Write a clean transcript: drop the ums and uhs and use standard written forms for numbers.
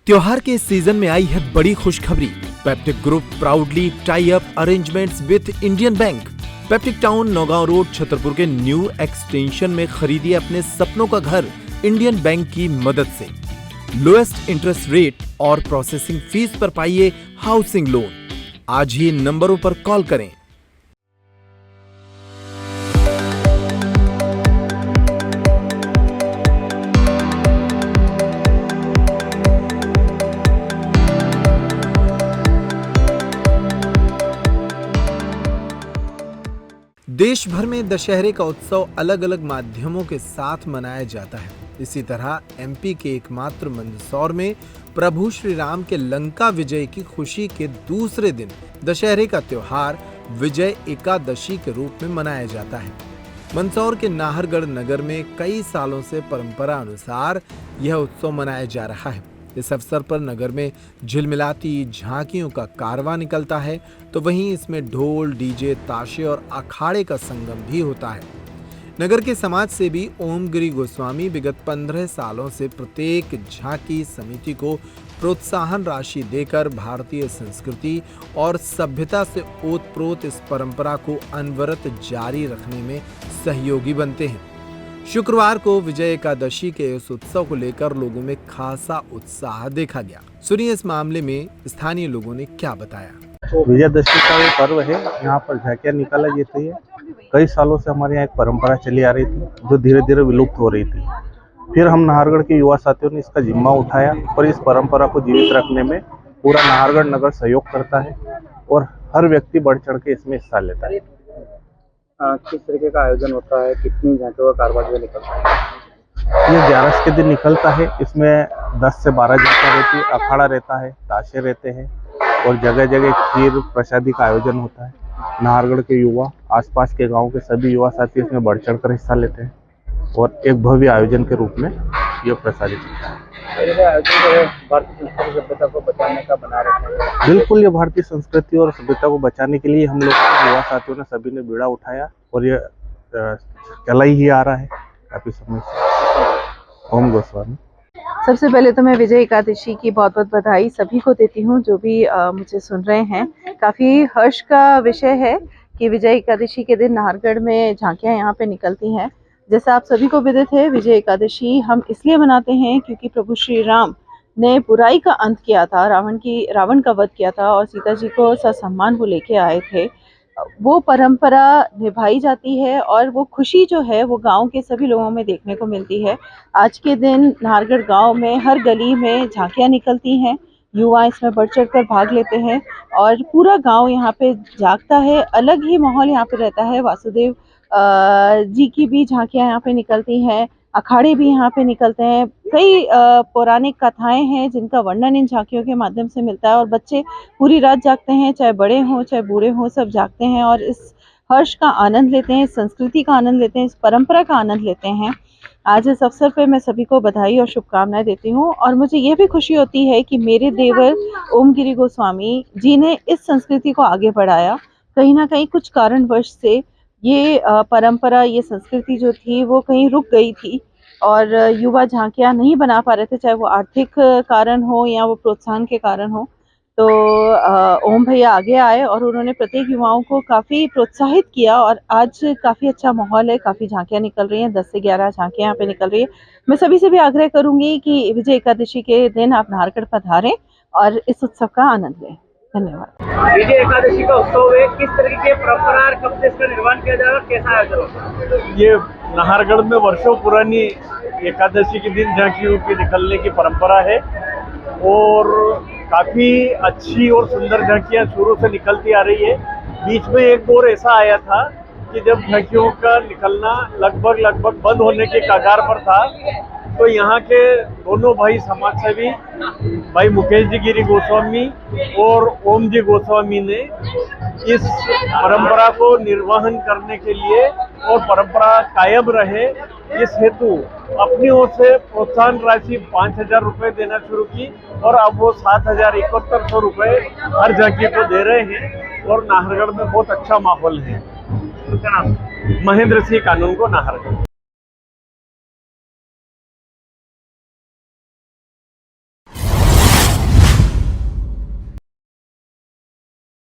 त्योहार के इस सीजन में आई है बड़ी खुशखबरी। Peptic group proudly tie up arrangements with Indian bank. Peptic town Naugaon road Chhatarpur के न्यू एक्सटेंशन में खरीदिए अपने सपनों का घर इंडियन बैंक की मदद से। लोएस्ट इंटरेस्ट रेट और प्रोसेसिंग फीस पर पाइए हाउसिंग लोन। आज ही इन नंबरों पर कॉल करें। देश भर में दशहरे का उत्सव अलग अलग माध्यमों के साथ मनाया जाता है। इसी तरह एमपी के एकमात्र मंदसौर में प्रभु श्री राम के लंका विजय की खुशी के दूसरे दिन दशहरे का त्योहार विजय एकादशी के रूप में मनाया जाता है। मंदसौर के नाहरगढ़ नगर में कई सालों से परंपरा अनुसार यह उत्सव मनाया जा रहा है। इस अवसर पर नगर में झिलमिलाती झांकियों का कारवां निकलता है, तो वहीं इसमें ढोल, डीजे, ताशे और अखाड़े का संगम भी होता है। नगर के समाज सेवी ओमगिरी गोस्वामी विगत 15 सालों से प्रत्येक झांकी समिति को प्रोत्साहन राशि देकर भारतीय संस्कृति और सभ्यता से ओतप्रोत इस परंपरा को अनवरत जारी रखने में सहयोगी बनते हैं। शुक्रवार को विजय एकादशी के इस उत्सव को लेकर लोगों में खासा उत्साह देखा गया। सुनिए इस मामले में स्थानीय लोगों ने क्या बताया। विजयदशमी का ये पर्व है, यहाँ पर झांकियाँ निकाला जाती है। कई सालों से हमारे यहाँ एक परंपरा चली आ रही थी जो धीरे धीरे विलुप्त हो रही थी। फिर हम नाहरगढ़ के युवा साथियों ने इसका जिम्मा उठाया और इस परंपरा को जीवित रखने में पूरा नाहरगढ़ नगर सहयोग करता है और हर व्यक्ति बढ़ चढ़ के इसमें हिस्सा लेता है। किस तरीके का आयोजन होता है, कितनी झांकियों का कारवां निकलता है? ये 11 के दिन निकलता है। इसमें 10 से 12 झांकियाँ रहती है, अखाड़ा रहता है, ताशे रहते हैं और जगह जगह खीर प्रसादी का आयोजन होता है। नाहरगढ़ के युवा, आसपास के गांव के सभी युवा साथी इसमें बढ़ चढ़ कर हिस्सा लेते हैं और एक भव्य आयोजन के रूप में ये प्रसारित होता है। भारतीय संस्कृति सभ्यता को बचाने का बना रखा है। बिल्कुल, ये भारतीय संस्कृति और सभ्यता को बचाने के लिए हम लोग युवा साथियों ने सभी ने बीड़ा उठाया और ये चला ही आ रहा है काफी समय से। ओम गोस्वामी। सबसे पहले तो मैं विजय एकादशी की बहुत बहुत बधाई सभी को देती हूँ जो भी मुझे सुन रहे हैं। काफ़ी हर्ष का विषय है कि विजय एकादशी के दिन नाहरगढ़ में झांकियाँ यहाँ पे निकलती हैं। जैसा आप सभी को विदित है, विजय एकादशी हम इसलिए मनाते हैं क्योंकि प्रभु श्री राम ने बुराई का अंत किया था, रावण का वध किया था और सीता जी को ससम्मान वो लेके आए थे। वो परंपरा निभाई जाती है और वो खुशी जो है वो गांव के सभी लोगों में देखने को मिलती है। आज के दिन नाहरगढ़ गांव में हर गली में झांकियाँ निकलती हैं, युवा इसमें बढ़ चढ़ कर भाग लेते हैं और पूरा गांव यहाँ पे जागता है। अलग ही माहौल यहाँ पे रहता है। वासुदेव जी की भी झांकियाँ यहाँ पे निकलती हैं, अखाड़े भी यहाँ पे निकलते हैं। कई पौराणिक कथाएं हैं जिनका वर्णन इन झांकियों के माध्यम से मिलता है और बच्चे पूरी रात जागते हैं, चाहे बड़े हों चाहे बूढ़े हों, सब जागते हैं और इस हर्ष का आनंद लेते हैं, इस संस्कृति का आनंद लेते हैं, इस परंपरा का आनंद लेते हैं। आज इस अवसर पे मैं सभी को बधाई और शुभकामनाएं देती हूँ और मुझे ये भी खुशी होती है कि मेरे देवर ओमगिरी गोस्वामी जी ने इस संस्कृति को आगे बढ़ाया। कहीं ना कहीं कुछ कारणवश से ये परंपरा, ये संस्कृति जो थी वो कहीं रुक गई थी और युवा झांकियाँ नहीं बना पा रहे थे, चाहे वो आर्थिक कारण हो या वो प्रोत्साहन के कारण हो। तो ओम भैया आगे आए और उन्होंने प्रत्येक युवाओं को काफ़ी प्रोत्साहित किया और आज काफ़ी अच्छा माहौल है। काफ़ी झांकियाँ निकल रही हैं, 10 से 11 झांकियाँ यहाँ पे निकल रही है। मैं सभी से भी आग्रह करूँगी कि विजय एकादशी के दिन आप नाहरगढ़ पधारें और इस उत्सव का आनंद लें। धन्यवाद। विजय एकादशी का उत्सव है, किस तरीके की परंपरा और कब से इसका निर्माण किया जाएगा, कैसा आयोजन होगा? ये नाहरगढ़ में वर्षों पुरानी एकादशी के दिन झांकियों के निकलने की परंपरा है और काफ़ी अच्छी और सुंदर झांकियाँ शुरू से निकलती आ रही है। बीच में एक दौर ऐसा आया था कि जब झांकियों का निकलना लगभग बंद होने के कगार पर था, तो यहाँ के दोनों भाई समाज सेवी भाई मुकेश जी गिरी गोस्वामी और ओम जी गोस्वामी ने इस परंपरा को निर्वहन करने के लिए और परंपरा कायम रहे इस हेतु अपनी ओर से प्रोत्साहन राशि 5,000 रुपये देना शुरू की और अब वो 7,7100 रुपये हर झांकी को दे रहे हैं और नाहरगढ़ में बहुत अच्छा माहौल है। महेंद्र सिंह कानून को नाहरगढ़।